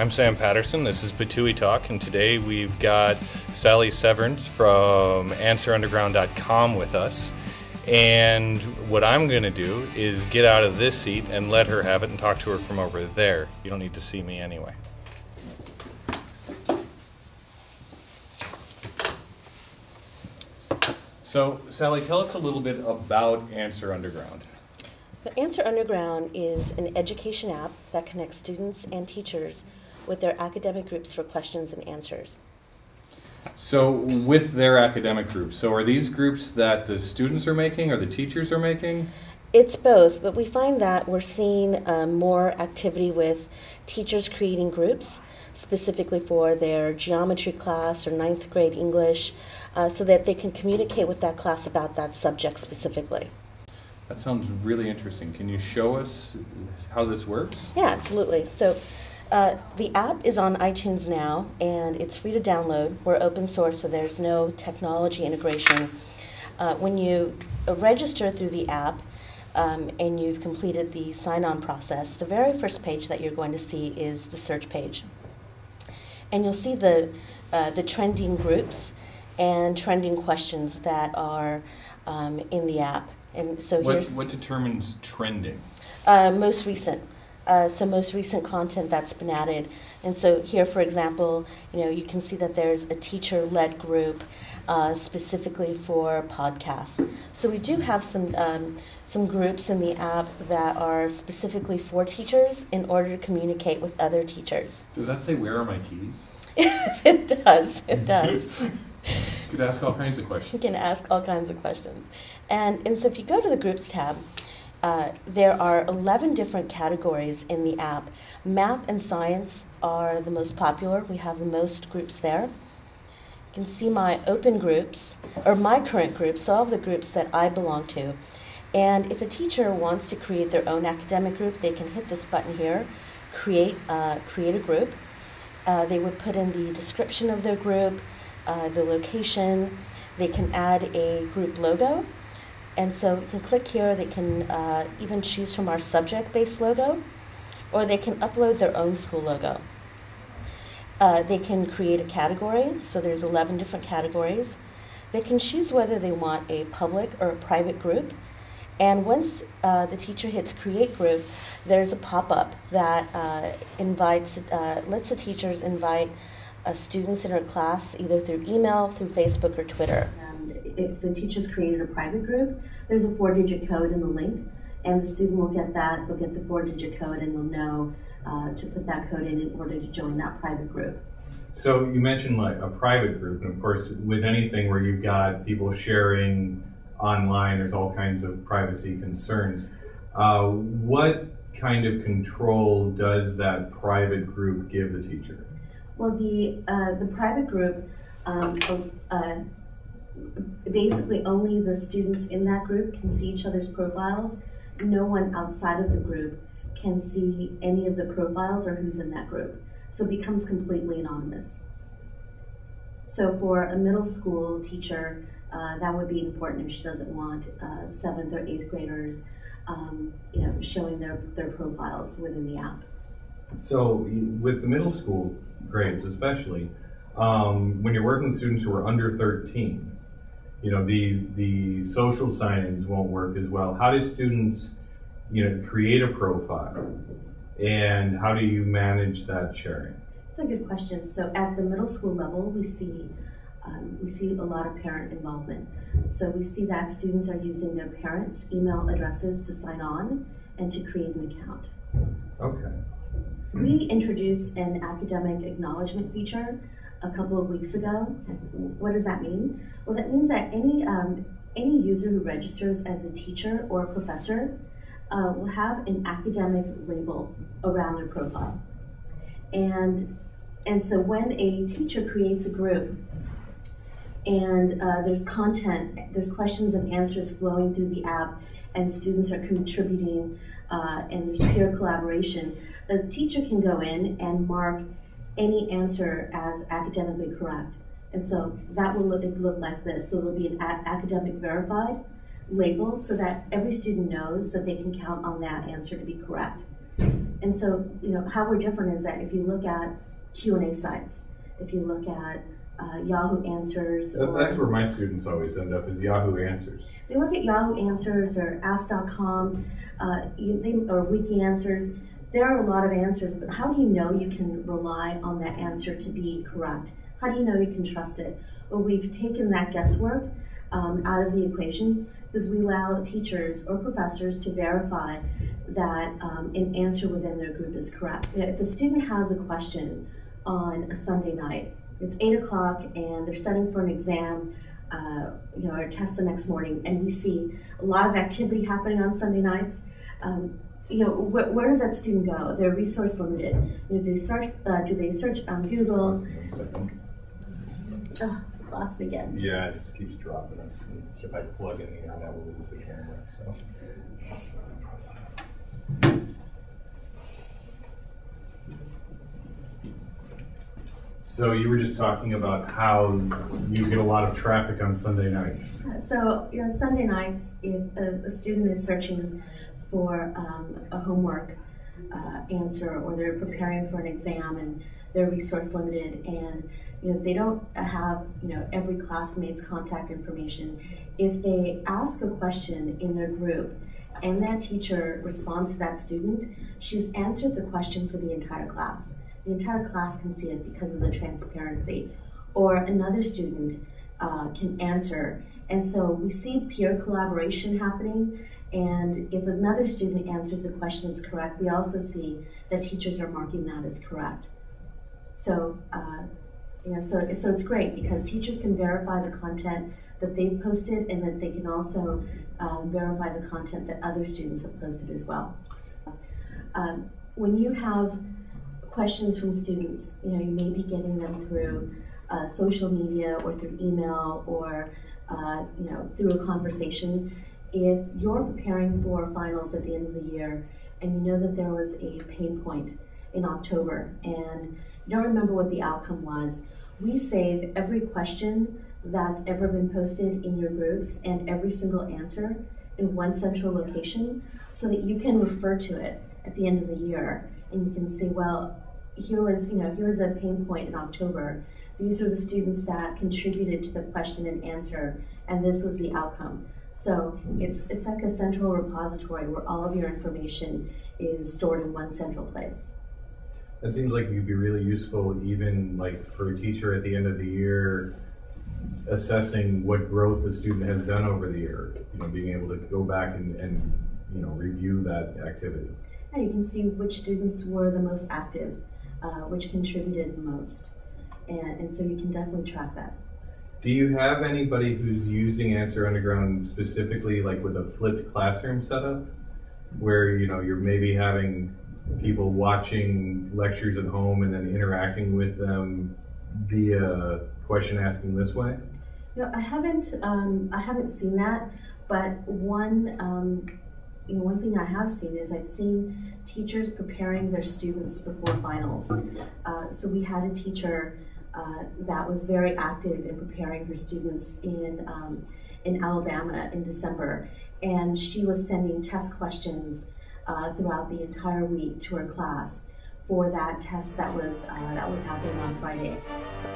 I'm Sam Patterson. This is PATUE Talk, and today we've got Sallie Severns from AnswerUnderground.com with us. And what I'm going to do is get out of this seat and let her have it and talk to her from over there. You don't need to see me anyway. So, Sallie, tell us a little bit about Answer Underground. The Answer Underground is an education app that connects students and teachers with their academic groups for questions and answers. So with their academic groups, so are these groups that the students are making or the teachers are making? It's both, but we find that we're seeing more activity with teachers creating groups specifically for their geometry class or 9th grade English so that they can communicate with that class about that subject specifically. That sounds really interesting. Can you show us how this works? Yeah, absolutely. So the app is on iTunes now, and it's free to download. We're open source, so there's no technology integration. When you register through the app and you've completed the sign-on process, the very first page that you're going to see is the search page. And you'll see the trending groups and trending questions that are in the app. And so what determines trending? Most recent. So most recent content that's been added. And so here, for example, you can see that there's a teacher-led group specifically for podcasts. So we do have some groups in the app that are specifically for teachers in order to communicate with other teachers. Does that say, "Where are my keys"? Yes, it does. It does. You could ask all kinds of questions. You can ask all kinds of questions. And so if you go to the Groups tab, there are 11 different categories in the app. Math and science are the most popular. We have the most groups there. You can see my open groups, or my current groups, so all of the groups that I belong to. And if a teacher wants to create their own academic group, they can hit this button here, create a group. They would put in the description of their group, the location. They can add a group logo. And so you can click here, they can even choose from our subject-based logo, or they can upload their own school logo. They can create a category, so there's 11 different categories. They can choose whether they want a public or a private group. And once the teacher hits create group, there's a pop-up that lets the teachers invite students in her class either through email, through Facebook, or Twitter. If the teacher's created a private group, there's a 4-digit code in the link, and the student will get that. They'll get the 4-digit code, and they'll know to put that code in order to join that private group. So you mentioned like a private group, and of course with anything where you've got people sharing online, there's all kinds of privacy concerns. What kind of control does that private group give the teacher? Well, the private group, basically only the students in that group can see each other's profiles. No one outside of the group can see any of the profiles or who's in that group. So it becomes completely anonymous. So for a middle school teacher, that would be important if she doesn't want 7th or 8th graders showing their profiles within the app. So with the middle school grades especially, when you're working with students who are under 13, the social signings won't work as well. How do students, create a profile, and how do you manage that sharing? That's a good question. So at the middle school level, we see a lot of parent involvement. So we see that students are using their parents' email addresses to sign on and to create an account. Okay. We introduced an academic acknowledgement feature a couple of weeks ago. What does that mean? Well, that means that any user who registers as a teacher or a professor will have an academic label around their profile. And so when a teacher creates a group and there's content, there's questions and answers flowing through the app, and students are contributing, and there's peer collaboration, the teacher can go in and mark any answer as academically correct. And so that will look like this. So it'll be an academic verified label so that every student knows that they can count on that answer to be correct. And so, how we're different is that if you look at Q&A sites, if you look at Yahoo Answers. That's where my students always end up, is Yahoo Answers. They look at Yahoo Answers or Ask.com or Wiki Answers. There are a lot of answers, but how do you know you can rely on that answer to be correct? How do you know you can trust it? Well, we've taken that guesswork out of the equation because we allow teachers or professors to verify that an answer within their group is correct. If a student has a question on a Sunday night, it's 8 o'clock and they're studying for an exam, or a test the next morning, and we see a lot of activity happening on Sunday nights. Where does that student go? They're resource limited. Do they search on Google? Oh, lost it again. Yeah, it just keeps dropping us. And if I plug in the internet, we'll lose the camera. So you were just talking about how you get a lot of traffic on Sunday nights. So Sunday nights, if a student is searching for a homework answer, or they're preparing for an exam and they're resource limited, and they don't have every classmate's contact information. If they ask a question in their group and that teacher responds to that student, she's answered the question for the entire class. The entire class can see it because of the transparency. Or another student can answer. And so we see peer collaboration happening. And if another student answers a question that's correct, we also see that teachers are marking that as correct. So, so it's great because teachers can verify the content that they've posted, and that they can also verify the content that other students have posted as well. When you have questions from students, you may be getting them through social media or through email or through a conversation. If you're preparing for finals at the end of the year and you know that there was a pain point in October and you don't remember what the outcome was, we save every question that's ever been posted in your groups and every single answer in one central location so that you can refer to it at the end of the year and you can say, well, here was a pain point in October. These are the students that contributed to the question and answer, and this was the outcome. So it's like a central repository where all of your information is stored in one central place. That seems like it could be really useful, even like for a teacher at the end of the year, assessing what growth the student has done over the year. Being able to go back and review that activity. Yeah, you can see which students were the most active, which contributed the most, and so you can definitely track that. Do you have anybody who's using Answer Underground specifically, like with a flipped classroom setup, where you're maybe having people watching lectures at home and then interacting with them via question asking this way? I haven't seen that, but one thing I have seen is I've seen teachers preparing their students before finals. So we had a teacher that was very active in preparing her students in Alabama in December, and she was sending test questions throughout the entire week to her class for that test that was happening on Friday. So